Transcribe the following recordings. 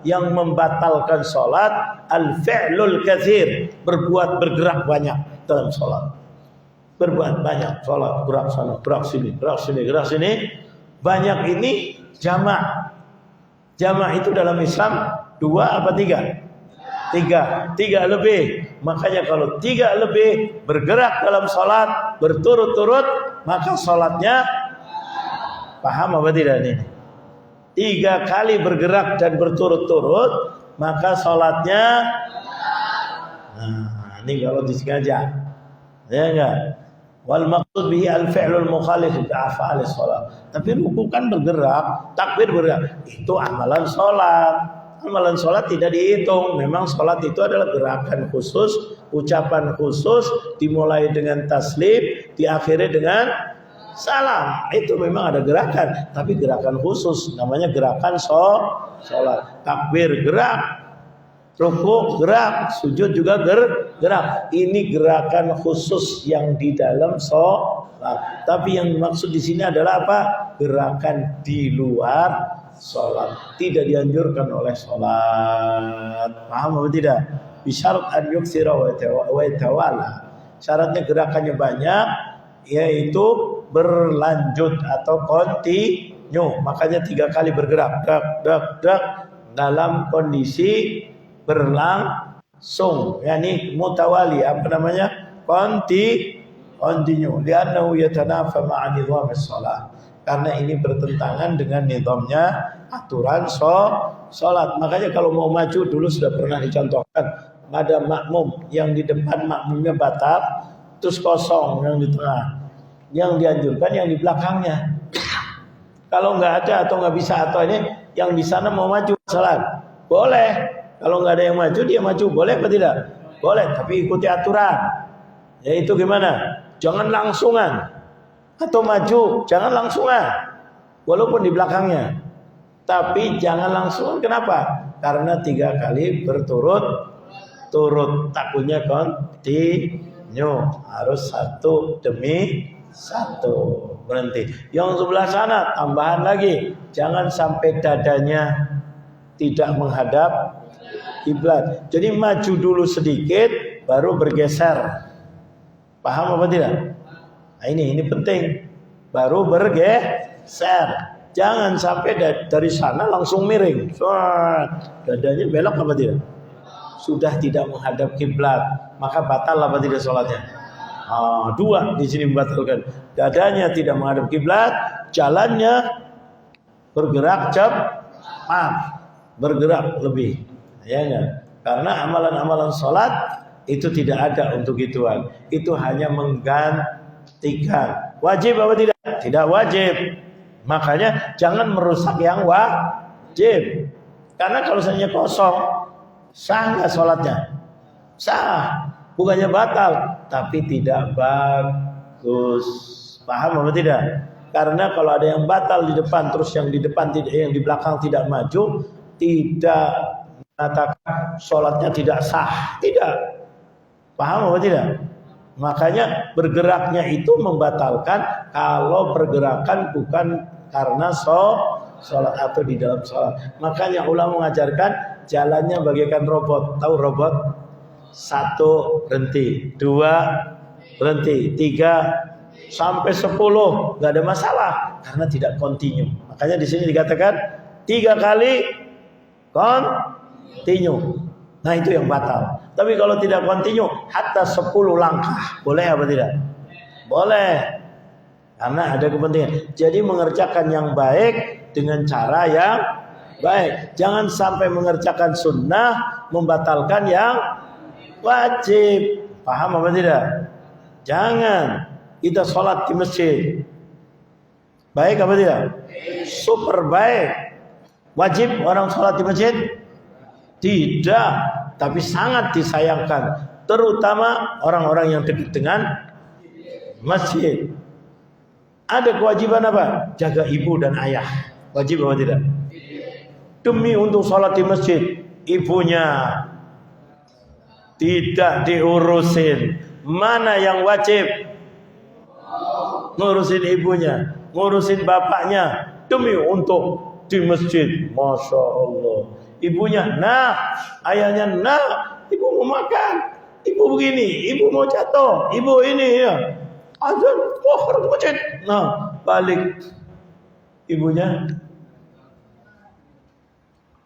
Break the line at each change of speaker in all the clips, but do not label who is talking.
yang membatalkan sholat al-fi'lul katsir, bergerak banyak dalam sholat. Berbuat banyak sholat, gerak sana, gerak sini, gerak sini, gerak sini. Banyak ini jamak. Jamak itu dalam Islam 2 apa 3? 3 lebih. Makanya kalau 3 lebih bergerak dalam sholat berturut-turut, maka sholatnya paham apa tidak ini? 3 kali bergerak dan berturut-turut, maka sholatnya ini kalau disengaja, ya enggak? Wal maqsud bihi al-fi'lul mukhalif li af'alis shalah. Tapi ruku kan bergerak, takbir bergerak. Itu amalan salat. Amalan salat tidak dihitung. Memang salat itu adalah gerakan khusus, ucapan khusus, dimulai dengan taslim, diakhiri dengan salam. Itu memang ada gerakan, tapi gerakan khusus namanya gerakan salat. Takbir gerak, rukuk gerak, sujud juga gerak. Ini gerakan khusus yang di dalam sholat. Tapi yang dimaksud di sini adalah apa? Gerakan di luar sholat. Tidak dianjurkan oleh sholat. Paham atau tidak? Bisyarat an yuksira wa tawala. Syaratnya gerakannya banyak, yaitu berlanjut atau kontinu. Makanya 3 kali bergerak, dak dalam kondisi berlangsung, yakni mutawali, apa namanya, kontinu. Li'annahu yatanafa ma'a nizam as-shalah, karena ini bertentangan dengan nizamnya aturan sholat. Makanya kalau mau maju, dulu sudah pernah dicontohkan, ada makmum yang di depan makmumnya batal, terus kosong yang di tengah. Yang dianjurkan yang di belakangnya. Kalau nggak ada atau nggak bisa atau ini, yang di sana mau maju sholat boleh. Kalau nggak ada yang maju, dia maju. Boleh apa tidak? Boleh, tapi ikuti aturan. Yaitu gimana? Jangan langsungan. Atau maju, jangan langsungan. Walaupun di belakangnya. Tapi jangan langsungan. Kenapa? Karena 3 kali berturut-turut. Takutnya kontinu. Harus 1 demi 1. Berhenti. Yang sebelah sana, tambahan lagi. Jangan sampai dadanya tidak menghadap kiblat. Jadi maju dulu sedikit baru bergeser. Paham apa tidak? Nah, ini penting. Baru bergeser. Jangan sampai dari sana langsung miring. Dadanya belok apa tidak? Sudah tidak menghadap kiblat, maka batal apa tidak sholatnya? 2 di sini membatalkan. Dadanya tidak menghadap kiblat, jalannya bergerak cepat, bergerak lebih. Ya enggak? Karena amalan-amalan sholat itu tidak ada untuk ituan. Itu hanya menggantikan. Wajib apa tidak? Tidak wajib. Makanya jangan merusak yang wajib. Karena kalau misalnya kosong, sah nggak sholatnya? Sah. Bukannya batal, tapi tidak bagus. Paham apa tidak? Karena kalau ada yang batal di depan, terus yang di depan tidak, yang di belakang tidak maju, tidak mengatakan sholatnya tidak sah, tidak. Paham atau tidak? Makanya bergeraknya itu membatalkan kalau pergerakan bukan karena sholat atau di dalam sholat. Makanya ulama mengajarkan jalannya bagaikan robot. Tahu robot? 1 berhenti, 2 berhenti, 3 sampai 10 nggak ada masalah karena tidak kontinu. Makanya di sini dikatakan 3 kali kontinu. Nah itu yang batal. Tapi kalau tidak kontinu, hatta 10 langkah, boleh apa tidak? Boleh. Karena ada kepentingan. Jadi mengerjakan yang baik dengan cara yang baik. Jangan sampai mengerjakan sunnah membatalkan yang wajib. Paham apa tidak? Jangan. Kita sholat di masjid. Baik apa tidak? Super baik. Wajib orang sholat di masjid? Tidak, tapi sangat disayangkan, terutama orang-orang yang dekat dengan masjid. Ada kewajiban apa? Jaga ibu dan ayah. Wajib apa tidak? Demi untuk sholat di masjid, ibunya tidak diurusin. Mana yang wajib? Ngurusin ibunya, ngurusin bapaknya, demi untuk di masjid. Masya Allah. Ibunya, nah. Ayahnya, nah. Ibu mau makan. Ibu begini. Ibu mau jatuh. Ibu ini ya. Azan, wah harus masjid. Nah, balik. Ibunya.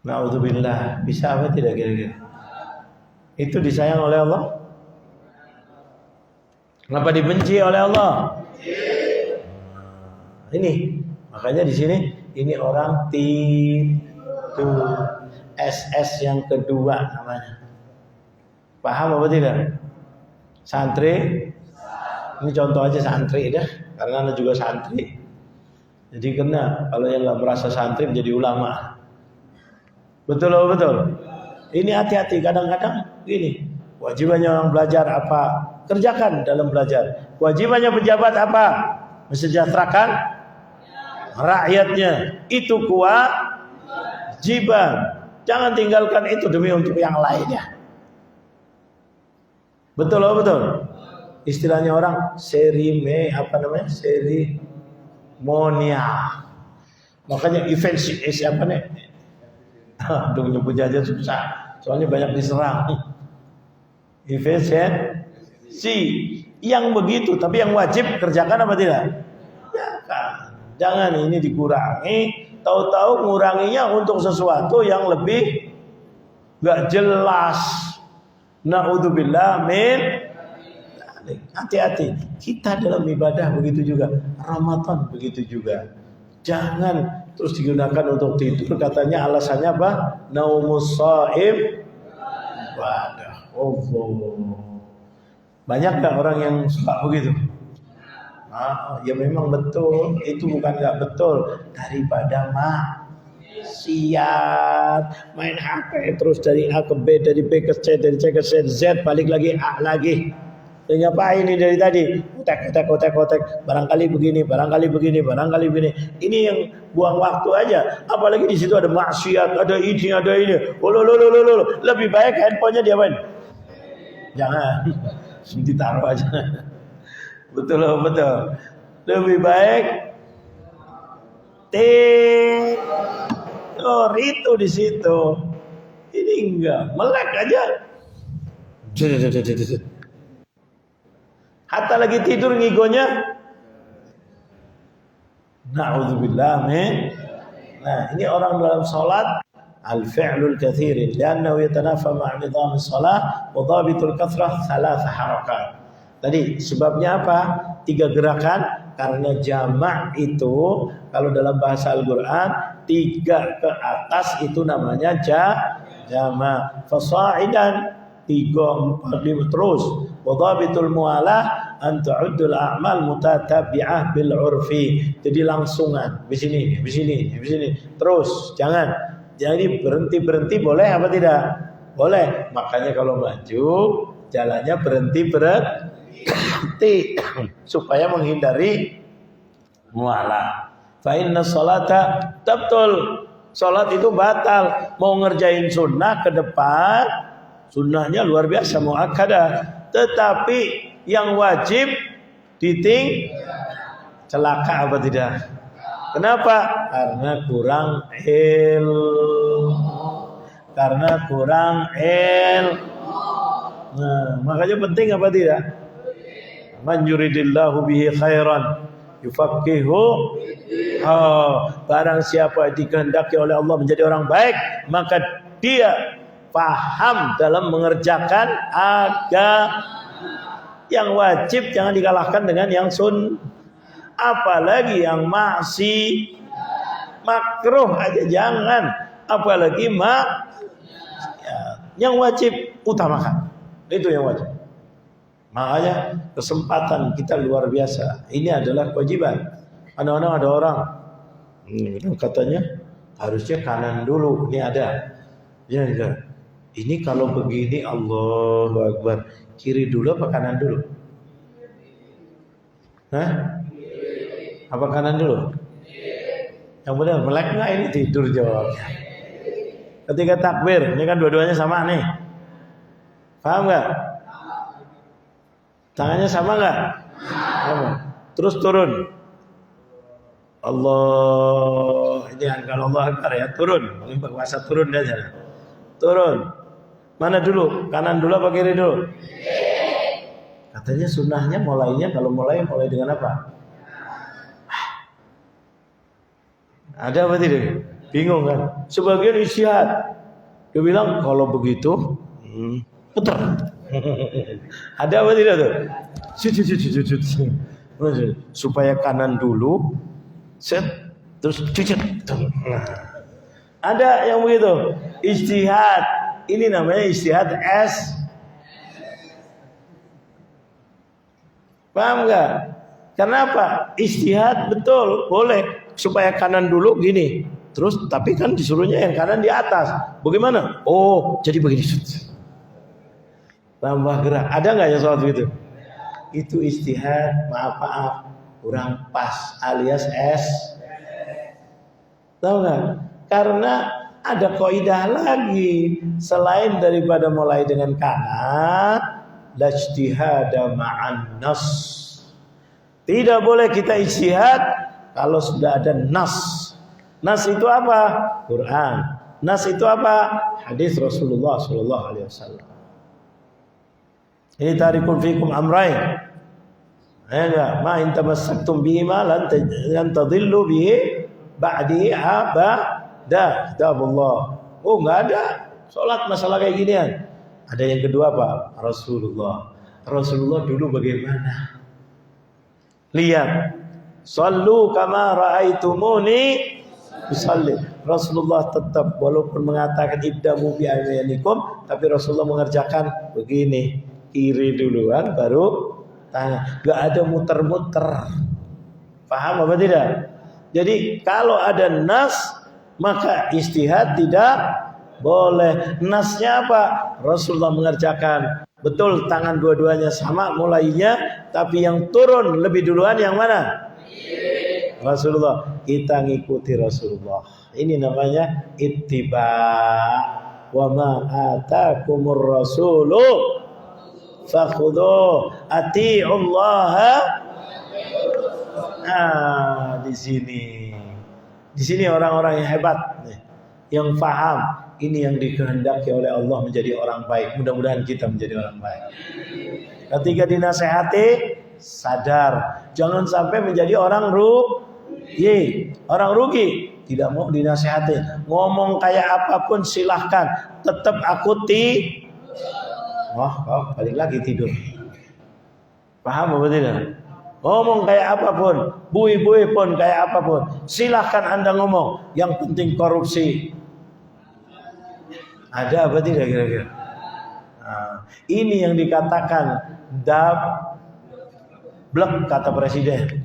Na'udzubillah. Bisa apa tidak kira-kira? Itu disayang oleh Allah? Kenapa dibenci oleh Allah? Ini makanya di sini ini orang tidur. SS yang kedua namanya. Paham apa tidak? Santri. Ini contoh aja santri dah, karena anda juga santri. Jadi kena kalau yang nggak merasa santri menjadi ulama. Betul apa betul? Ini hati-hati kadang-kadang gini. Kewajibannya orang belajar apa? Kerjakan dalam belajar. Kewajibannya pejabat apa? Mensejahterakan rakyatnya. Itu kewajiban. Jangan tinggalkan itu demi untuk yang lainnya. Betul apa betul? Istilahnya orang serimonia. Makanya event apa nih? Aduh nyebutnya aja susah. Soalnya banyak diserang. Efisiensi yang begitu, tapi yang wajib kerjakan apa tidak? Jangan ini dikurangi, tahu-tahu nguranginya untuk sesuatu yang lebih gak jelas. Na'udzubillah min. Hati-hati. Kita dalam ibadah begitu juga. Ramadan begitu juga. Jangan terus digunakan untuk tidur. Katanya alasannya apa? Naumus shaim ibadah. Banyak gak orang yang suka begitu? Ya memang betul. Itu bukan gak betul. Daripada maksiat, main HP terus dari A ke B, dari B ke C, dari C ke Z, balik lagi A lagi. Dan ngapain ini dari tadi? Kotek. Barangkali begini. Ini yang buang waktu aja. Apalagi di situ ada maksiat, ada ini. Lebih baik handphonenya diapain? Jangan, ditaruh aja. Betul. Lebih baik tidur itu di situ. Ini enggak, melek aja. Hatta lagi tidur ngigonya. Na'udzubillah min. Nah, ini orang dalam salat al-fi'lul katsir li'annahu yatanafa ma'a nizam as-salah wa dhabitul kathrah 3 harakat. Tadi sebabnya apa? 3 gerakan karena jamak itu kalau dalam bahasa Al-Qur'an 3 ke atas itu namanya jamak. Fasa'idan 3, 4, 5 terus. Wa dhabitul mualah an ta'uddul a'mal mutatabi'ah bil 'urfi. Jadi langsungan. Di sini. Terus jangan. Jadi berhenti boleh apa tidak? Boleh. Makanya kalau maju jalannya berhenti supaya menghindari mualah. Fa inna sholata tabtul. Salat itu batal. Mau ngerjain sunnah ke depan, sunnahnya luar biasa muakkadah. Tetapi yang wajib celaka apa tidak? Kenapa? Karena kurang ilmu. Nah, makanya penting apa tidak? Man yuridillahu bihi khairan yufaqihu. Barang siapa dikehendaki oleh Allah menjadi orang baik, maka dia paham dalam mengerjakan agama. Yang wajib jangan dikalahkan dengan yang apalagi yang makruh aja jangan, apalagi yang wajib utamakan. Itu yang wajib. Makanya kesempatan kita luar biasa. Ini adalah kewajiban. Kadang-kadang ada orang katanya harusnya kanan dulu. Ini ada. Ya. Ini kalau begini Allahu Akbar. Kiri dulu apa kanan dulu? Apa kanan dulu? Yang benar, melek nggak ini tidur jawabnya. Ketika takbir, ini kan dua-duanya sama nih. Paham nggak? Tangannya sama nggak? Sama. Terus turun. Allah, ini kalau Allah Akbar ya turun. Paling berkuasa turun aja. turun. Mana dulu? Kanan dulu apa kiri dulu? Katanya sunnahnya mulainya kalau mulai dengan apa? Ada apa tidak? Bingung kan? Sebagian ijtihad. Dia bilang kalau begitu putar. Ada apa tidak tuh? Supaya kanan dulu, set, terus cucut. Ada yang begitu. Ijtihad. Ini namanya ijtihad S. Paham nggak? Kenapa? Ijtihad betul, boleh. Supaya kanan dulu gini. Terus tapi kan disuruhnya yang kanan di atas. Bagaimana? Oh, jadi begini. Tambah gerak. Ada nggak yang soal begitu? Itu ijtihad, maaf, kurang pas alias S. Tahu nggak? Karena ada kaidah lagi selain daripada mulai dengan kanan, la ijtihada ma'an nas. Tidak boleh kita ijtihad kalau sudah ada nas. Nas itu apa? Quran. Nas itu apa? Hadis Rasulullah sallallahu alaihi wasallam. Ini tarikun fikum amrain. Ya, ma in tamassaktum bihima lan tadillu bihi ba'di abada. Kitabullah. Oh, enggak ada salat masalah kayak ginian. Ada yang kedua apa? Rasulullah. Rasulullah dulu bagaimana? Lihat. Sallu kama ra'aitumuni usalli. Rasulullah tetap walaupun mengatakan ibdamu bi aymanikum, tapi Rasulullah mengerjakan begini, kiri duluan baru tangan. Enggak ada muter-muter. Paham apa tidak? Jadi kalau ada nas maka ijtihad tidak boleh. Nasnya apa? Rasulullah mengerjakan. Betul tangan dua-duanya sama mulainya, tapi yang turun lebih duluan yang mana? Rasulullah. Kita ngikuti Rasulullah. Ini namanya ittiba. Wa ma atakumur rasulu fakhudhu. Ati'ullaha. Di sini orang-orang yang hebat nih, yang paham ini yang dikehendaki oleh Allah menjadi orang baik. Mudah-mudahan kita menjadi orang baik. Ketika dinasehati sadar, jangan sampai menjadi orang rugi. Orang rugi tidak mau dinasehati. Ngomong kayak apapun silahkan, tetap aku kau balik lagi tidur. Paham apa tidak? Ngomong kayak apapun, bui-bui pun kayak apapun, silahkan Anda ngomong. Yang penting korupsi. Ada apa tidak kira-kira? Nah, ini yang dikatakan dablek kata presiden.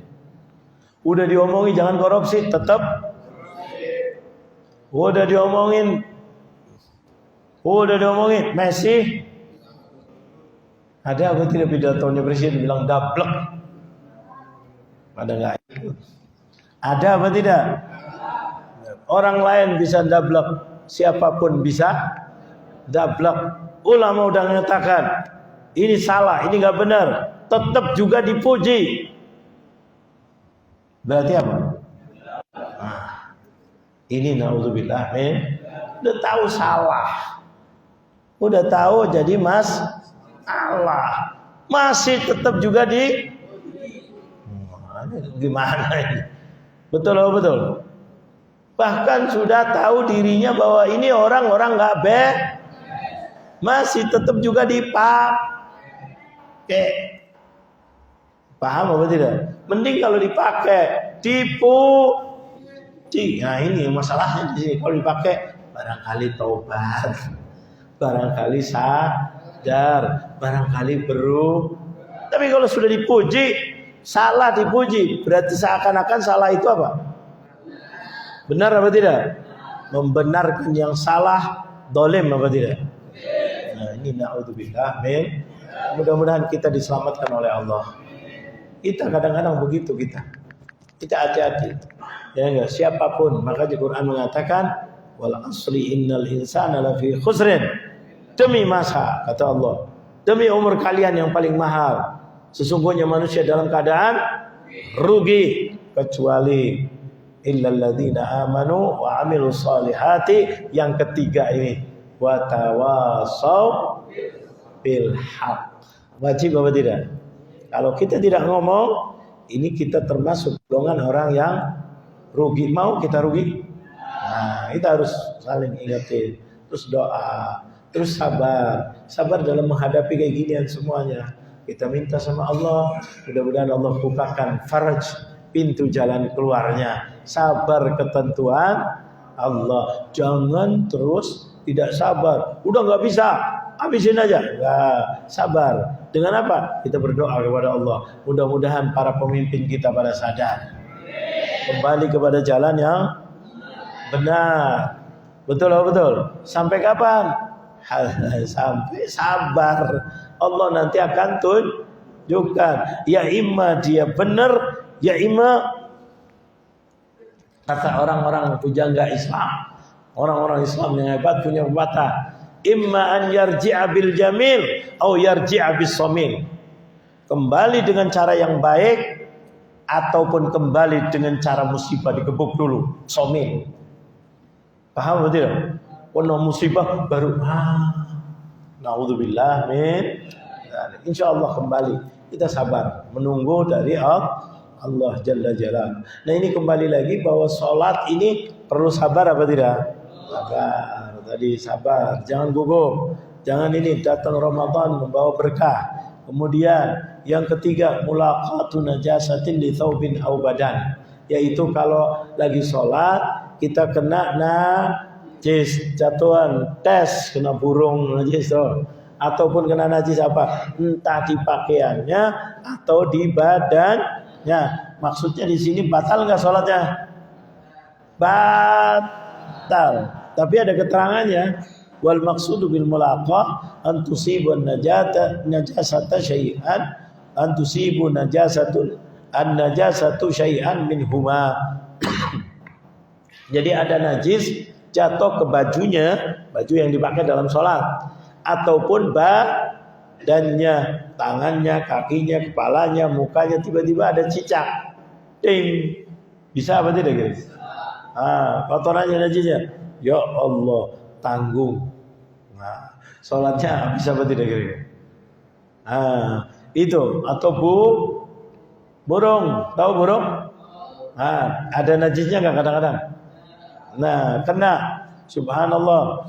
Udah diomongin jangan korupsi, tetap. Udah diomongin Messi. Ada apa tidak pidatonya presiden bilang dablek? Ada nggak? Ada apa tidak? Orang lain bisa dablek, siapapun bisa dablek. Ulama udah mengatakan ini salah, ini nggak benar, tetap juga dipuji. Berarti apa? Nah, ini naudzubillah, udah tahu salah, udah tahu jadi masalah, masih tetap juga gimana ini? Betul atau betul? Bahkan sudah tahu dirinya bahwa ini orang-orang nggak masih tetap juga dipakai. Paham apa tidak? Mending kalau dipakai dipuji. Nah ini masalahnya di sini. Kalau dipakai barangkali taubat, barangkali sadar, barangkali Tapi kalau sudah dipuji, salah dipuji, berarti seakan-akan salah itu apa? Benar apa tidak? Membenarkan yang salah, dolim apa tidak? Nah ini na'udzubillah min. Mudah-mudahan kita diselamatkan oleh Allah. Kita kadang-kadang begitu kita hati-hati. Ya enggak, siapapun. Maka di Quran mengatakan wal asri innal insana lafi khusrin. Demi masa kata Allah, demi umur kalian yang paling mahal, sesungguhnya manusia dalam keadaan rugi kecuali illalladzina amanu wa amilus solihati. Yang ketiga ini wa tawasaw bil haq. Wajib apa tidak? Kalau kita tidak ngomong, ini kita termasuk golongan orang yang rugi. Mau kita rugi? Nah, kita harus saling ingetin. Terus doa, terus sabar. Sabar dalam menghadapi kayak ginian semuanya. Kita minta sama Allah, mudah-mudahan Allah bukakan faraj, pintu jalan keluarnya. Sabar ketentuan Allah. Jangan terus tidak sabar. Udah nggak bisa, habisin aja. Enggak, sabar. Dengan apa? Kita berdoa kepada Allah. Mudah-mudahan para pemimpin kita pada sadar. Kembali kepada jalan yang benar. Betul atau betul? Sampai kapan? Sampai sabar. Allah nanti akan tunjukkan. Ya imma dia benar, ya imma kata orang-orang pujangga Islam. Orang-orang Islam yang hebat punya pepatah. Imma an yarji'a bil jamil atau yarji'a bis samil. Kembali dengan cara yang baik ataupun kembali dengan cara musibah dikebuk dulu. Somil. Paham betul? Penuh musibah baru naudzubillah min. Insyaallah kembali. Kita sabar menunggu dari Allah Jalla Jalla. Nah, ini kembali lagi bahwa sholat ini perlu sabar apa tidak? Sabar. Tadi sabar, jangan gugup. Jangan ini datang Ramadan membawa berkah. Kemudian yang ketiga, mulaqatu najasatin li thawbin aw badan. Yaitu kalau lagi sholat kita kena najis, jatuhan, tes kena burung najis ataupun kena najis apa? Entah di pakaiannya atau di badannya. Maksudnya di sini batal enggak sholatnya? Batal. Tapi ada keterangannya. Wal maqsudu bil mulaqah an tusibu najasata syai'an an tusibu najasatu syai'an minhuma. Jadi ada najis jatuh ke bajunya, baju yang dipakai dalam sholat, ataupun badannya, tangannya, kakinya, kepalanya, mukanya, tiba-tiba ada cicak, ding, bisa apa tidak guys? Kotorannya najisnya, ya Allah, tanggung. Nah, sholatnya bisa apa tidak guys? Itu atau burung, tahu burung? Ada najisnya nggak kadang-kadang? Nah, kena. Subhanallah.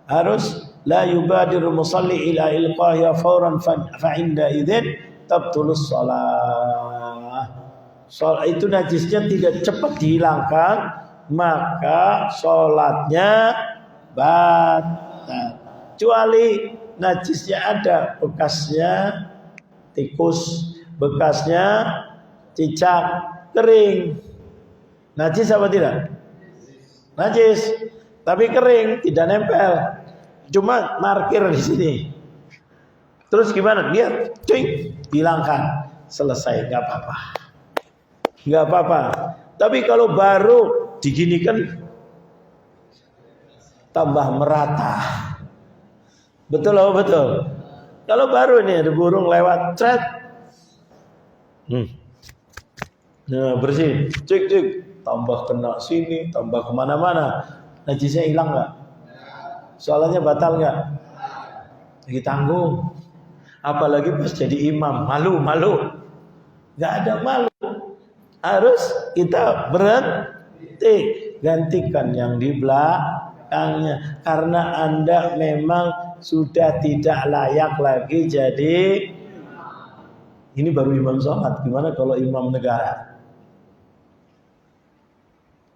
Harus la yubadiru musalli ila ilqahiya fawran fa inda idzin tabtulus shalah. Salat itu najisnya tidak cepat dihilangkan, maka salatnya batal. Kecuali najisnya ada bekasnya tikus, bekasnya cicak kering. Najis apa tidak? Najis, tapi kering, tidak nempel, cuma markir di sini. Terus gimana? Lihat, cuy, hilangkan, selesai, nggak apa-apa, nggak apa-apa. Tapi kalau baru diginikan, tambah merata. Betul atau betul? Kalau baru ini ada burung lewat, cret, nah bersih, cek. Tambah kena sini, tambah kemana-mana, najisnya hilang nggak? Soalnya batal nggak? Ditanggung. Apalagi pas jadi imam, malu, nggak ada malu. Harus kita berhenti, gantikan yang di belakangnya, karena Anda memang sudah tidak layak lagi jadi. Ini baru imam sholat, gimana kalau imam negara?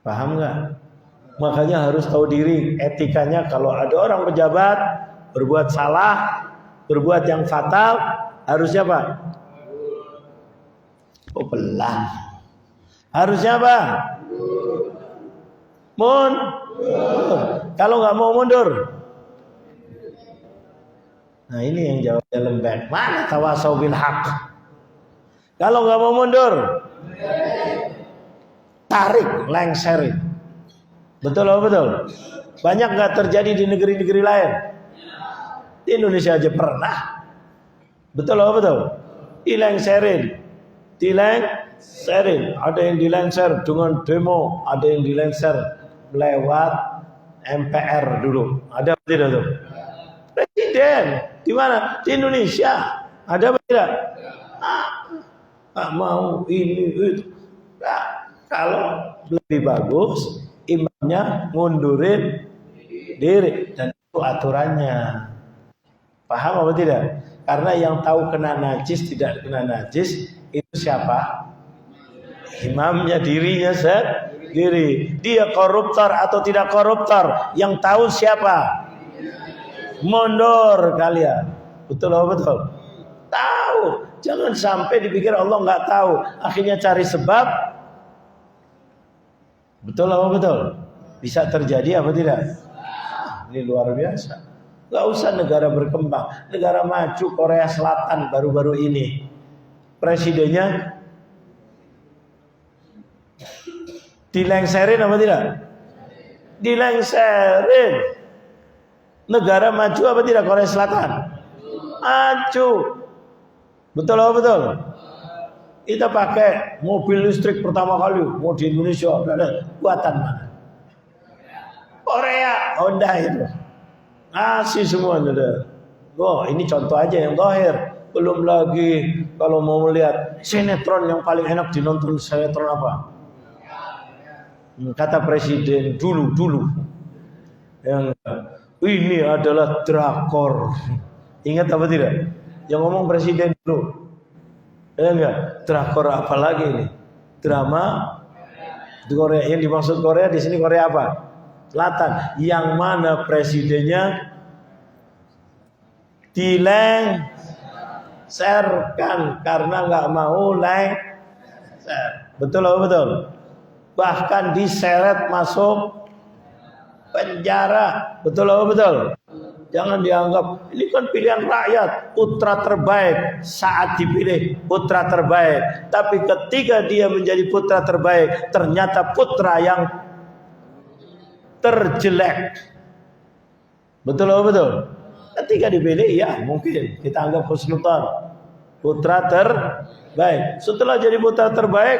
Paham nggak? Makanya harus tahu diri, etikanya. Kalau ada orang pejabat berbuat salah, berbuat yang fatal, harusnya apa? Pelan. Harusnya apa? Kalau nggak mau mundur. Nah, ini yang jawabnya lembek. Mana tawasau bil haq? Kalau nggak mau mundur, tarik, lengserin. Betul atau betul? Banyak nggak terjadi di negeri-negeri lain? Di Indonesia aja pernah. Betul atau betul? Dilengserin. Ada yang dilengser dengan demo, ada yang dilengser lewat MPR dulu. Ada apa tidak tuh? Presiden. Di mana? Di Indonesia. Ada apa tidak? Mau ini itu. Nah, kalau lebih bagus imamnya ngundurin diri dan itu aturannya. Paham apa tidak? Karena yang tahu kena najis tidak kena najis itu siapa? Imamnya, dirinya sendiri. Dia koruptor atau tidak koruptor, yang tahu siapa? Mundur kalian. Betul apa betul? Tahu. Jangan sampai dipikir Allah nggak tahu, akhirnya cari sebab. Betul apa betul? Bisa terjadi apa tidak? Ini luar biasa. Gak usah negara berkembang, negara maju Korea Selatan baru-baru ini presidennya dilengserin apa tidak? Dilengserin. Negara maju apa tidak Korea Selatan? Maju. Betul apa betul? Kita pakai mobil listrik pertama kali mau di Indonesia. Buatan mana? Korea, Honda itu. Ngasih semua. Oh, ini contoh aja yang zahir. Belum lagi kalau mau melihat sinetron yang paling enak dinonton, sinetron apa? Kata presiden dulu yang ini adalah drakor. Ingat apa tidak? Yang ngomong presiden dulu. Ya enggak? Drakor apa lagi ini? Drama di Korea. Yang dimaksud Korea di sini Korea apa? Selatan. Yang mana presidennya dilengserkan karena nggak mau lengser. Betul apa betul? Bahkan diseret masuk penjara. Betul apa betul? Jangan dianggap ini kan pilihan rakyat, putra terbaik saat dipilih putra terbaik. Tapi ketika dia menjadi putra terbaik, ternyata putra yang terjelek. Betul apa betul? Ketika dipilih ya mungkin kita anggap husnudzon, putra terbaik. Setelah jadi putra terbaik,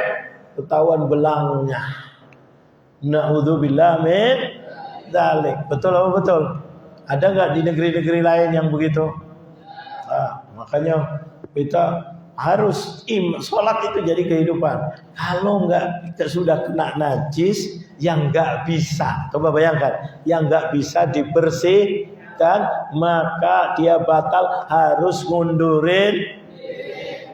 ketahuan belangnya. Na'udzubillah min dzalik. Betul apa betul? Ada nggak di negeri-negeri lain yang begitu? Nah, makanya kita harus sholat itu jadi kehidupan. Kalau nggak sudah kena najis, yang nggak bisa, coba bayangkan, yang nggak bisa dibersihkan, maka dia batal, harus ngundurin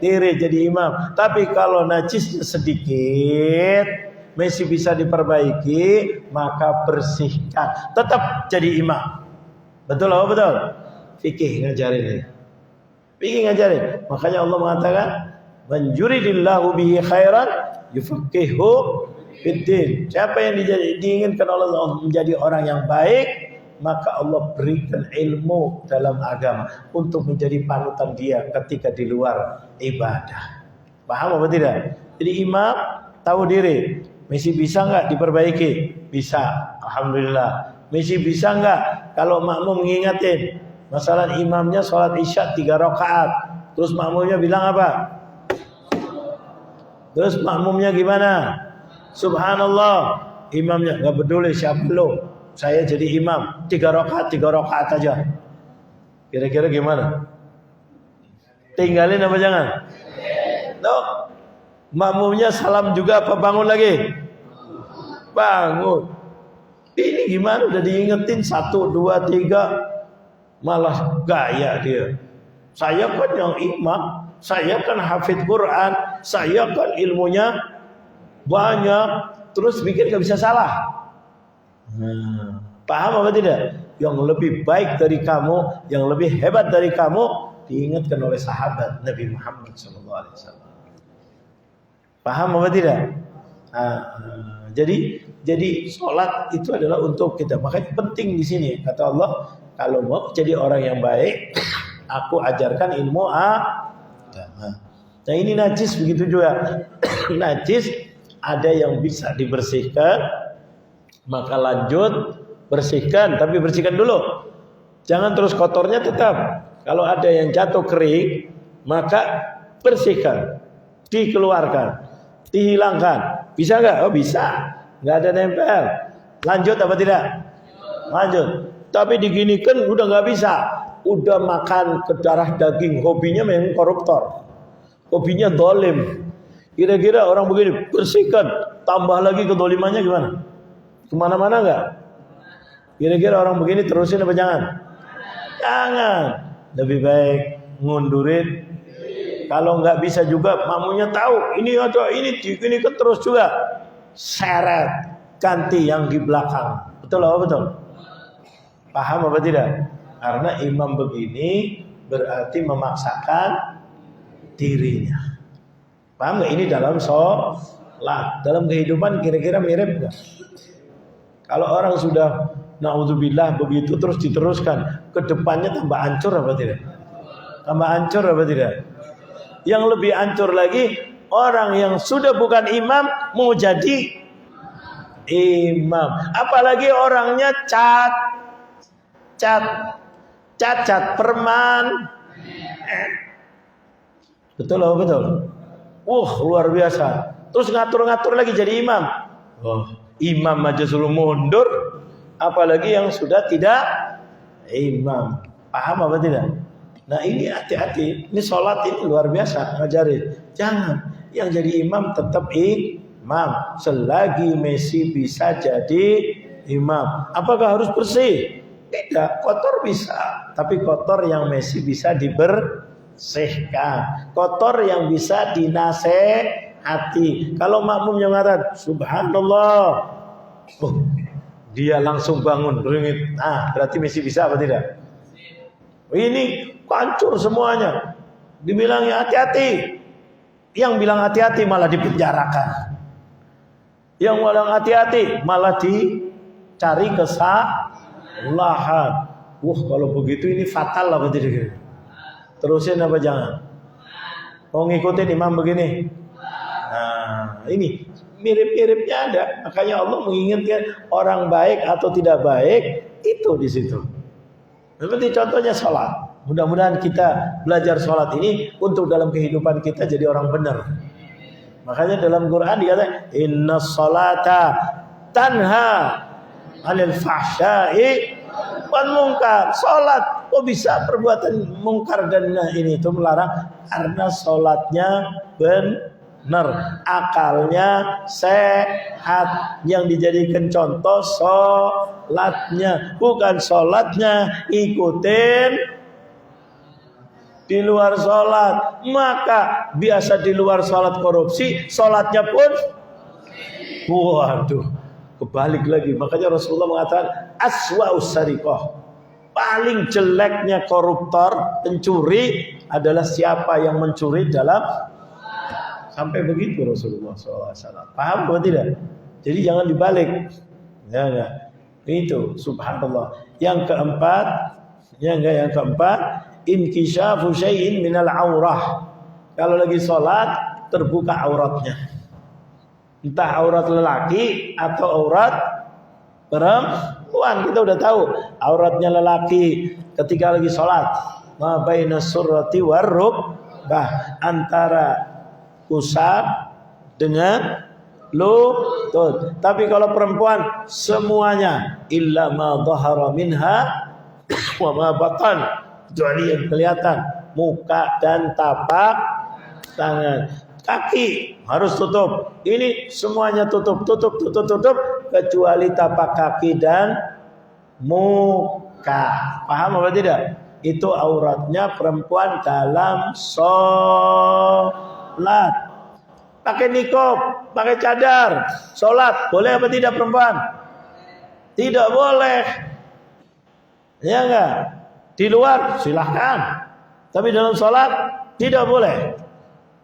diri jadi imam. Tapi kalau najisnya sedikit, masih bisa diperbaiki, maka bersihkan, tetap jadi imam. Betul apa betul? Fikih ngajarin ini. Fikih ngajarin. Makanya Allah mengatakan, "Man yuridillahu bihi khairan yufaqihu fiddin." Siapa yang diinginkan Allah menjadi orang yang baik, maka Allah berikan ilmu dalam agama untuk menjadi panutan dia ketika di luar ibadah. Paham apa tidak? Jadi imam tahu diri, masih bisa nggak diperbaiki? Bisa, alhamdulillah. Masih bisa nggak kalau makmum mengingatin masalah imamnya sholat isya 3 rakaat, terus makmumnya bilang apa? Terus makmumnya gimana? Subhanallah. Imamnya nggak peduli siapa lo, saya jadi imam 3 rakaat aja. Kira-kira gimana? Tinggalin apa jangan? No. Makmumnya salam juga apa bangun lagi? Bangun. Ini gimana? Udah diingetin 1, 2, 3, malah gaya dia. Saya kan yang imam, saya kan hafid Quran, saya kan ilmunya banyak, terus bikin gak bisa salah. Paham apa tidak? Yang lebih baik dari kamu, yang lebih hebat dari kamu, diingatkan oleh sahabat Nabi Muhammad SAW. Paham apa tidak? Jadi sholat itu adalah untuk kita. Makanya penting di sini kata Allah, kalau mau jadi orang yang baik, aku ajarkan ilmu agama. Nah ini najis begitu juga. Najis ada yang bisa dibersihkan, maka lanjut bersihkan, tapi bersihkan dulu. Jangan terus kotornya tetap. Kalau ada yang jatuh kering, maka bersihkan, dikeluarkan, dihilangkan. Bisa nggak? Oh bisa. Nggak ada nempel. Lanjut apa tidak? lanjut. Tapi diginikan udah nggak bisa. Udah makan ke darah daging, hobinya memang koruptor, hobinya dolim. Kira-kira orang begini bersihkan, tambah lagi kedolimannya gimana? Kemana-mana nggak? Kira-kira orang begini terusin apa jangan? Jangan. Lebih baik ngundurin. Kalau nggak bisa juga, makmumnya tahu ini ada ini kan terus juga seret, ganti yang di belakang. Betul apa betul? Paham apa tidak? Karena imam begini berarti memaksakan dirinya. Paham nggak? Ini dalam sholat, dalam kehidupan kira-kira mirip nggak? Kalau orang sudah naudzubillah begitu terus diteruskan, ke depannya tambah hancur apa tidak? Tambah hancur apa tidak? Yang lebih hancur lagi, orang yang sudah bukan imam mau jadi imam. Apalagi orangnya cacat perman. Betul loh, betul. Luar biasa. Terus ngatur-ngatur lagi jadi imam. Imam aja suruh mundur, apalagi yang sudah tidak imam. Paham apa tidak? Nah ini hati-hati. Ini sholat ini luar biasa ngajarin. Jangan. Yang jadi imam tetap imam. Selagi Messi bisa jadi imam. Apakah harus bersih? Tidak. Kotor bisa. Tapi kotor yang Messi bisa dibersihkan. Kotor yang bisa dinasehati. Kalau makmum yang mengatakan subhanallah, dia langsung bangun beringit. Berarti Messi bisa apa tidak? Ini hancur semuanya. Dibilangnya hati-hati. Yang bilang hati-hati malah dipenjarakan. Yang bilang hati-hati malah dicari kesalahan. Kalau begitu ini fatal apa tidak? Terusin apa jangan? Mau ngikutin imam begini? Nah, ini mirip-miripnya ada. Makanya Allah mengingatkan orang baik atau tidak baik itu di situ. Seperti contohnya sholat. Mudah-mudahan kita belajar sholat ini untuk dalam kehidupan kita jadi orang benar. Makanya dalam Quran dikatakan inna sholata tanha 'anil fahsya'i wal munkar. Sholat kok bisa perbuatan mungkar dan ini itu melarang? Karena sholatnya benar, akalnya sehat. Yang dijadikan contoh sholatnya, bukan sholatnya ikutin di luar sholat. Maka biasa di luar sholat korupsi, sholatnya pun waduh, kebalik lagi. Makanya Rasulullah mengatakan aswa'us sariqah, paling jeleknya koruptor, pencuri adalah siapa yang mencuri dalam. Sampai begitu Rasulullah SAW. Paham atau tidak? Jadi jangan dibalik. Ya. Itu subhanallah. Yang keempat, inkishafu syai'in minal aurah. Kalau lagi sholat terbuka auratnya. Entah aurat lelaki atau aurat perempuan. Kita udah tahu auratnya lelaki ketika lagi sholat. Ma baina surrati warrukbah, antara pusat dengan lutut. Tapi kalau perempuan semuanya illa ma dhahara minha wa ma batan, kecuali yang kelihatan muka dan tapak tangan. Kaki harus tutup. Ini semuanya tutup kecuali tapak kaki dan muka. Paham apa tidak? Itu auratnya perempuan dalam sholat. Pakai nikob, pakai cadar, sholat boleh apa tidak perempuan? Tidak boleh. Ya enggak? Di luar silahkan, tapi dalam sholat tidak boleh.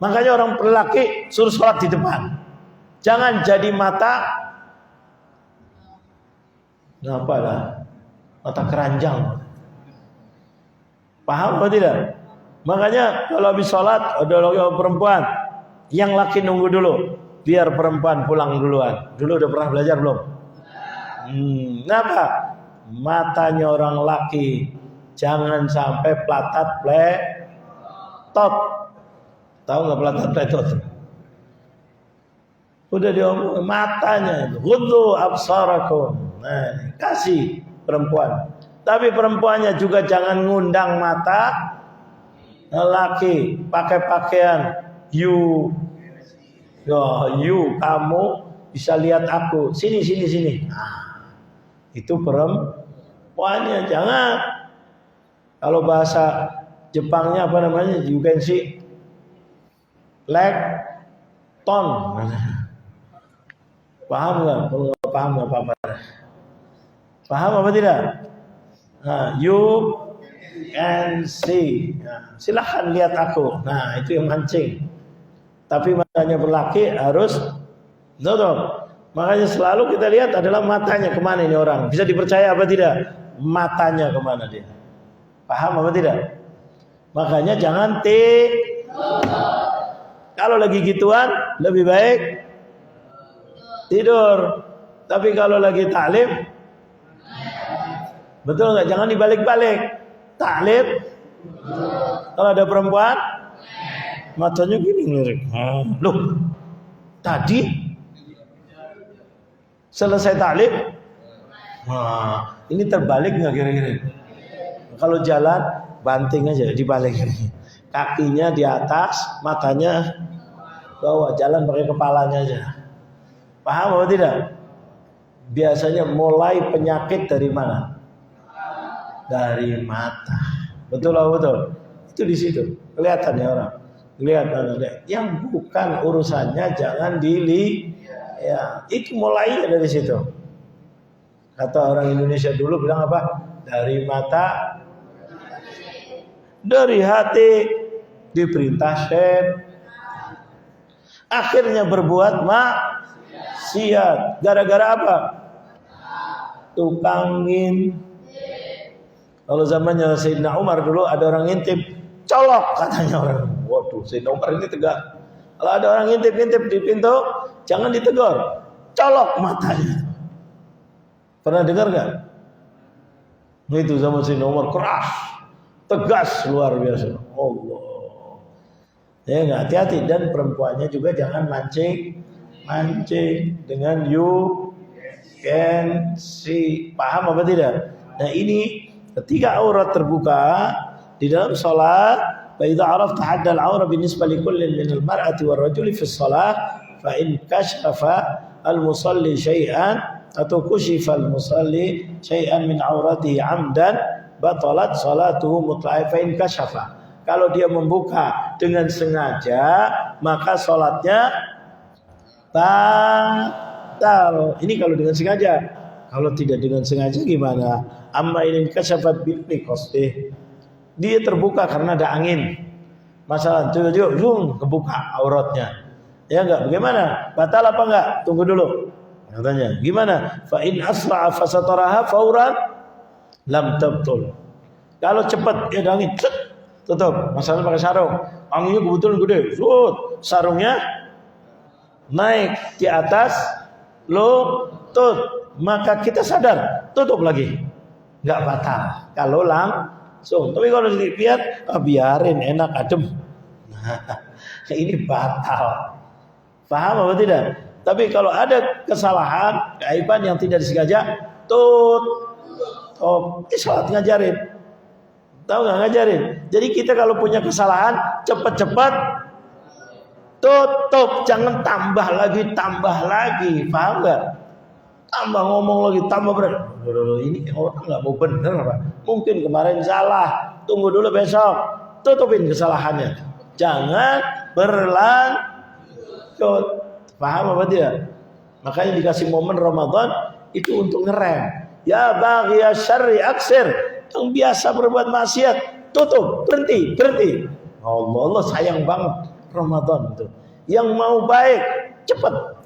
Makanya orang lelaki suruh sholat di depan. Jangan jadi mata mata keranjang. Paham atau tidak? Makanya kalau habis sholat ada perempuan, yang laki nunggu dulu, biar perempuan pulang duluan. Dulu udah pernah belajar belum? Kenapa? Matanya orang laki jangan sampai pelatat pletot. Tahu nggak pelatat pletot? Udah diomong matanya, ghuddu absarakum. Nah, kasih perempuan. Tapi perempuannya juga jangan ngundang mata lelaki pakai pakaian you kamu bisa lihat aku sini. Nah, itu perempuannya jangan. Kalau bahasa Jepangnya apa namanya? You can see leg ton. Paham nggak? Kalau nggak paham nggak apa-apa. Paham apa tidak? Nah, you can see. Nah, silahkan lihat aku. Nah, itu yang mancing. Tapi matanya berlaki harus tutup. Makanya selalu kita lihat adalah matanya kemana ini orang. Bisa dipercaya apa tidak? Matanya kemana dia. Paham apa tidak? Makanya jangan kalau lagi gituan lebih baik tidur. Tapi kalau lagi taklim, betul nggak? Jangan dibalik-balik. Taklim, kalau ada perempuan, matanya gini ngelirik. Loh, tadi selesai taklim, ini terbalik nggak kira-kira? Kalau jalan banting aja dibalik, kakinya di atas, matanya bawah, jalan pakai kepalanya aja. Paham atau tidak? Biasanya mulai penyakit dari mana? Dari mata. Betul atau betul? Itu di situ. Kelihatan ya orang. Kelihatan. Yang bukan urusannya jangan ya, itu mulainya dari situ. Kata orang Indonesia dulu bilang apa? Dari mata, dari hati diperintah akhirnya berbuat maksiat. Gara-gara apa? Tukangin. Kalau zamannya Sayyidina Umar dulu ada orang ngintip, colok katanya orang. Waduh, Sayyidina Umar ini tegak. Kalau ada orang ngintip-ngintip di pintu, jangan ditegur, colok matanya. Pernah dengar nggak? Itu zaman Sayyidina Umar keras, tegas luar biasa. Allah. Ya nggak, hati-hati. Dan perempuannya juga jangan mancing dengan you can see. Paham apa tidak? Nah ini ketika aurat terbuka di dalam salat, fa idza arafta hadda al-aura binisbah li kullin min al-mar'ati war-rajuli fi shalah fa in kashafa al-musalli syai'an atau kushifa al-musalli syai'an min auratihi 'amdan batalat salatuhu mutlaqan. Fa in kashafa, kalau dia membuka dengan sengaja maka salatnya batal. Ini kalau dengan sengaja. Kalau tidak dengan sengaja gimana? Amma in kasyafat bil qasdi, dia terbuka karena ada angin. Masalah tiba-tiba kebuka auratnya. Ya enggak? Bagaimana? Batal apa enggak? Tunggu dulu. Katanya, gimana? Fa in asra'a fasataraha fauran lam tabtul. Kalau cepat ya ada angin, tutup. Masalah pakai sarung. Anginnya kebetulan gede. Sarungnya naik di atas lutut. Maka kita sadar, tutup lagi. Enggak batal kalau langsung. Tapi kalau dilihat, biarin, enak, adem. Nah, ini batal. Paham apa tidak? Tapi kalau ada kesalahan, keaiban yang tidak disengaja, tutup. Ini salat ngajarin. Tahu nggak ngajarin? Jadi kita kalau punya kesalahan, cepat-cepat tutup. Jangan tambah lagi. Paham nggak? Tambah ngomong lagi, tambah berat. Ini orang nggak mau bener apa? Mungkin kemarin salah. Tunggu dulu besok. Tutupin kesalahannya. Jangan berlanjut. Paham apa tidak? Makanya dikasih momen Ramadan itu untuk ngerem. Ya baghiya syarri aksir. Yang biasa berbuat maksiat, tutup, berhenti. Allah sayang banget Ramadan itu. Yang mau baik, cepat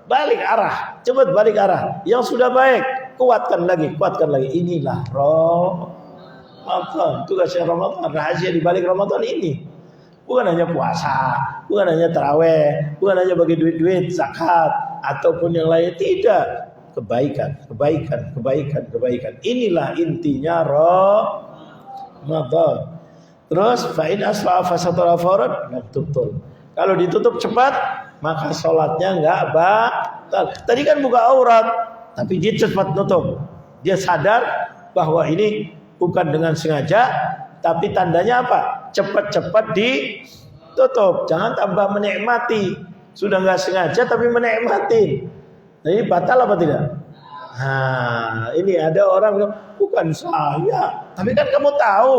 balik arah, cepat balik arah. Yang sudah baik, kuatkan lagi. Inilah Ramadan. Tugasnya Ramadan, rahasia di balik Ramadan ini. Bukan hanya puasa, bukan hanya taraweh, bukan hanya bagi duit-duit, zakat ataupun yang lain, tidak. Kebaikan. Inilah intinya Ramadan. Terus fa in asfa fasatara fawran lam tubtul. Kalau ditutup cepat, maka sholatnya enggak batal. Tadi kan buka aurat, tapi dia cepat nutup. Dia sadar bahwa ini bukan dengan sengaja, tapi tandanya apa? Cepat-cepat ditutup. Jangan tambah menikmati. Sudah nggak sengaja tapi menikmati. Nah, ini batal apa tidak? Nah, ini ada orang bilang, bukan saya. Tapi kan kamu tahu.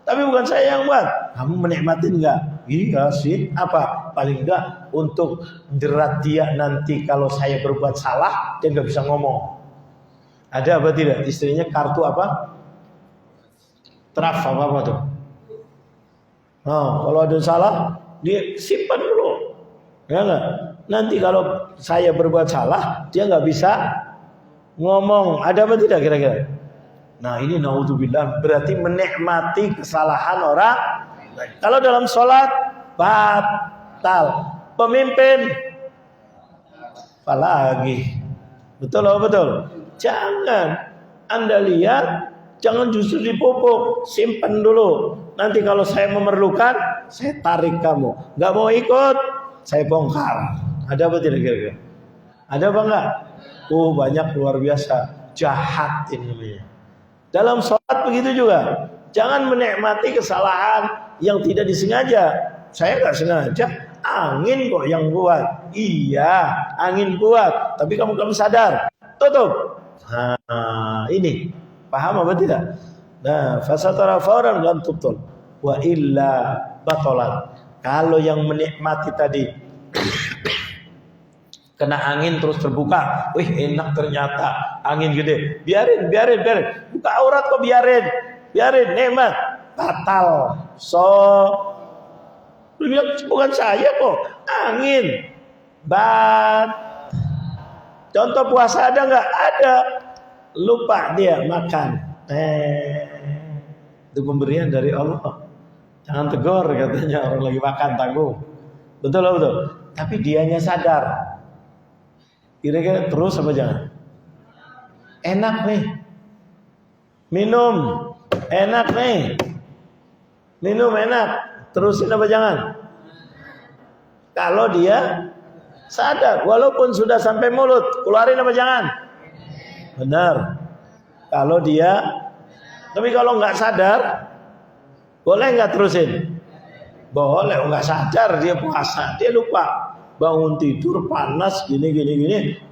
Tapi bukan saya yang buat. Kamu menikmati enggak? Iya sih. Apa? Paling enggak untuk jerat dia nanti kalau saya berbuat salah, dia nggak bisa ngomong. Ada apa tidak? Istrinya kartu apa? Traf apa tuh? Nah, kalau ada salah, dia simpan dulu. Ya enggak? Nanti kalau saya berbuat salah, dia nggak bisa ngomong. Ada apa tidak kira-kira? Nah, ini naudzubillah berarti menikmati kesalahan orang. Kalau dalam sholat batal. Pemimpin apalagi. Betul atau betul? Jangan Anda lihat, jangan justru dipupuk, simpan dulu. Nanti kalau saya memerlukan, saya tarik kamu. Nggak mau ikut, saya bongkar. Ada apa tidak kira-kira? Ada apa enggak? Oh, banyak, luar biasa. Jahat ini namanya. Dalam sholat begitu juga. Jangan menikmati kesalahan yang tidak disengaja. Saya nggak sengaja, angin kok yang buat. Iya, angin buat. Tapi kamu sadar. Tutup. Nah, ini paham apa tidak? Nah, fasatara fauran lam tubtul wa illa batalat. Kalau yang menikmati tadi kena angin terus terbuka, wih enak ternyata, angin gede, biarin, buka aurat kok biarin, nikmat, batal. So, lu bilang bukan saya kok, angin, contoh puasa ada nggak? Ada, lupa dia makan, itu pemberian dari Allah. Jangan tegur katanya orang lagi makan tanggung, betul. Tapi dianya sadar. Kira-kira terus apa jangan? Enak nih. Minum. Enak nih. Minum enak. Terusin apa jangan? Kalau dia sadar. Walaupun sudah sampai mulut. Keluarin apa jangan? Benar. Kalau dia. Tapi kalau nggak sadar. Boleh nggak terusin? Boleh. Nggak sadar dia puasa. Dia lupa. Bangun tidur panas gini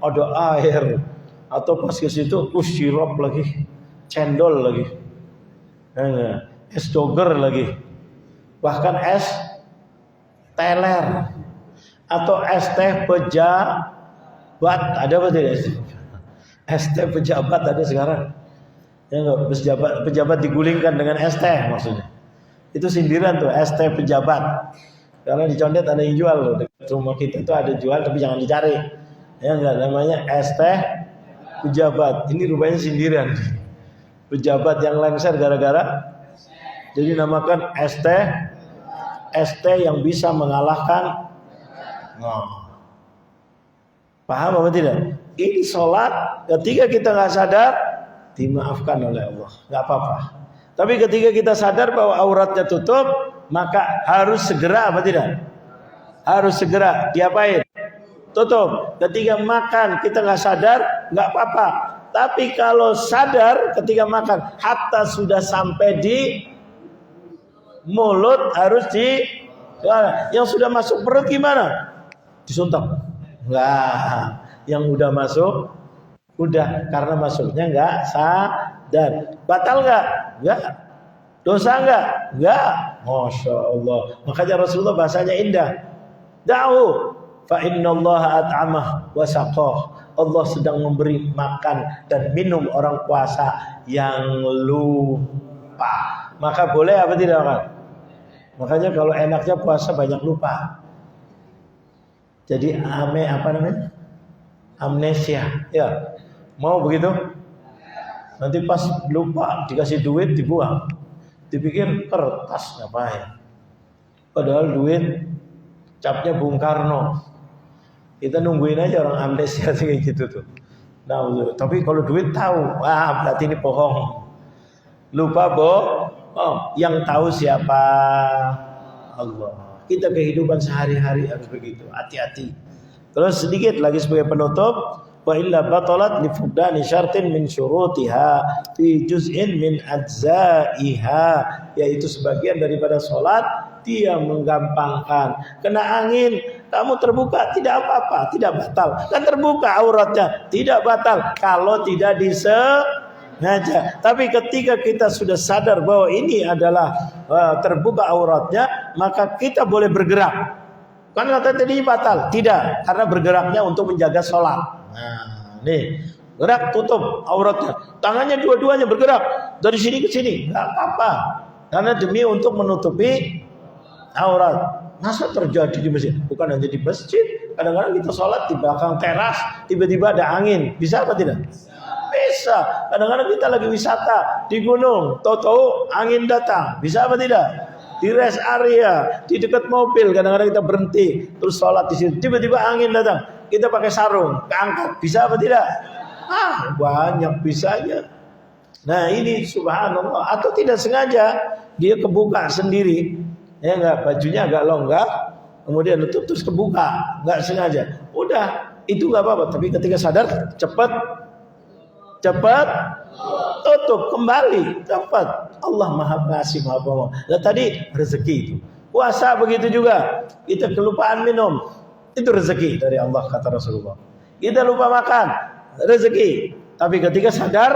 ada air atau pas ke situ sirup lagi, cendol lagi, es doger lagi, bahkan es teler atau es teh pejabat. Ada apa tidak? Es teh pejabat ada sekarang. Ya enggak, pejabat digulingkan dengan es teh maksudnya. Itu sindiran tuh, es teh pejabat. Karena di Condet ada yang jual loh, dekat rumah kita tuh ada jual, tapi jangan dicari. Ya enggak, namanya es teh pejabat. Ini rupanya sindiran. Pejabat yang lengser gara-gara jadi namakan es teh yang bisa mengalahkan. Nah. Paham apa tidak? Ini sholat ketika kita nggak sadar dimaafkan oleh Allah, nggak apa-apa. Tapi ketika kita sadar bahwa auratnya tutup, maka harus segera apa tidak? Harus segera diapain? Tutup. Ketika makan kita nggak sadar, nggak apa-apa. Tapi kalau sadar ketika makan, hatta sudah sampai di mulut harus yang sudah masuk perut gimana? Disuntak. Enggak. Yang udah masuk, udah, karena masuknya nggak sadar. Batal nggak? Nggak. Dosa enggak? Masya Allah. Makanya Rasulullah bahasanya indah. Da'u fa innallaha at'amah wa saqah. Allah sedang memberi makan dan minum orang puasa yang lupa. Maka boleh apa tidak, Pak? Makanya kalau enaknya puasa banyak lupa. Jadi amnesia. Ya. Mau begitu? Nanti pas lupa dikasih duit dibuang. Dipikir kertas ngapain? Padahal duit capnya Bung Karno. Kita nungguin aja orang amnesia kayak gitu tuh. Nah, tapi kalau duit tahu, wah berarti ini bohong. Lupa bohong. Yang tahu siapa? Allah. Kita kehidupan sehari-hari harus begitu. Hati-hati. Terus sedikit lagi sebagai penutup, wa illa batalat li fuqdani syartin min syurutiha fi juz'in min ajza'iha, yaitu sebagian daripada salat dia menggampangkan. Kena angin, kamu terbuka, tidak apa-apa, tidak batal. Kan terbuka auratnya, tidak batal kalau tidak disengaja. Tapi ketika kita sudah sadar bahwa ini adalah terbuka auratnya, maka kita boleh bergerak. Kan kata tadi batal, tidak, karena bergeraknya untuk menjaga sholat. Nah, nih, gerak tutup auratnya, tangannya dua-duanya bergerak dari sini ke sini, nggak apa-apa, karena demi untuk menutupi aurat. Masa terjadi di masjid? Bukan hanya di masjid, kadang-kadang kita sholat di belakang teras, tiba-tiba ada angin, bisa apa tidak? Bisa. Kadang-kadang kita lagi wisata di gunung, tahu-tahu angin datang, bisa apa tidak? Di rest area, di dekat mobil, kadang-kadang kita berhenti, terus sholat di situ, tiba-tiba angin datang, kita pakai sarung, keangkat, bisa apa tidak? Banyak bisanya. Nah ini subhanallah, atau tidak sengaja dia kebuka sendiri, ya enggak, bajunya agak longgar, kemudian nutup terus kebuka, enggak sengaja, udah itu enggak apa-apa. Tapi ketika sadar, cepat tutup kembali, dapat. Allah Maha Pengasih Maha Penyayang. Nah tadi rezeki itu, puasa begitu juga, kita kelupaan minum, itu rezeki dari Allah kata Rasulullah. Kita lupa makan, rezeki. Tapi ketika sadar,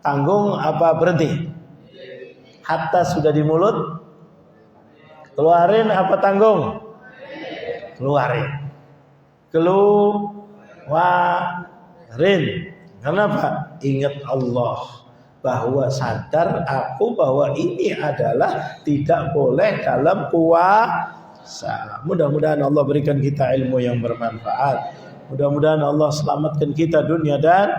tanggung apa berhenti? Hatta sudah di mulut, keluarin apa tanggung? Keluarin. Kenapa? Ingat Allah, bahwa sadar aku bahwa ini adalah tidak boleh dalam puasa. Mudah-mudahan Allah berikan kita ilmu yang bermanfaat. Mudah-mudahan Allah selamatkan kita dunia dan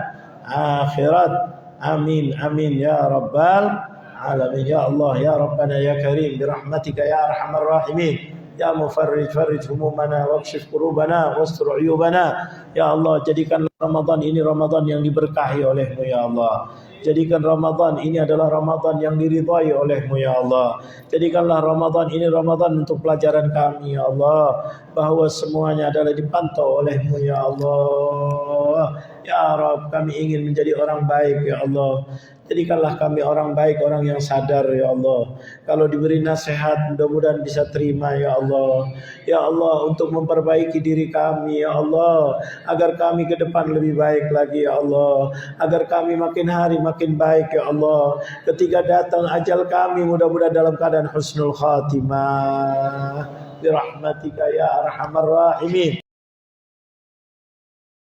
akhirat. Amin amin ya rabbal alamin. Ya Allah ya Rabbana ya Karim, birahmatika ya arhamar rahimin. Ya mufarrij farrij humumana wakshif kurubana wastur uyubana. Ya Allah, jadikan Ramadan ini Ramadan yang diberkahi oleh-Mu ya Allah. Jadikan Ramadan ini adalah Ramadan yang diridhai oleh-Mu ya Allah. Jadikanlah Ramadan ini Ramadan untuk pelajaran kami ya Allah, bahwa semuanya adalah dipantau oleh-Mu ya Allah. Ya Rabb, kami ingin menjadi orang baik ya Allah. Jadikanlah kami orang baik, orang yang sadar ya Allah. Kalau diberi nasihat mudah-mudahan bisa terima ya Allah. Ya Allah, untuk memperbaiki diri kami ya Allah, agar kami ke depan lebih baik lagi ya Allah, agar kami makin hari makin baik ya Allah. Ketika datang ajal kami, mudah-mudahan dalam keadaan husnul khatimah. Birahmatika ya arhamar rahimin.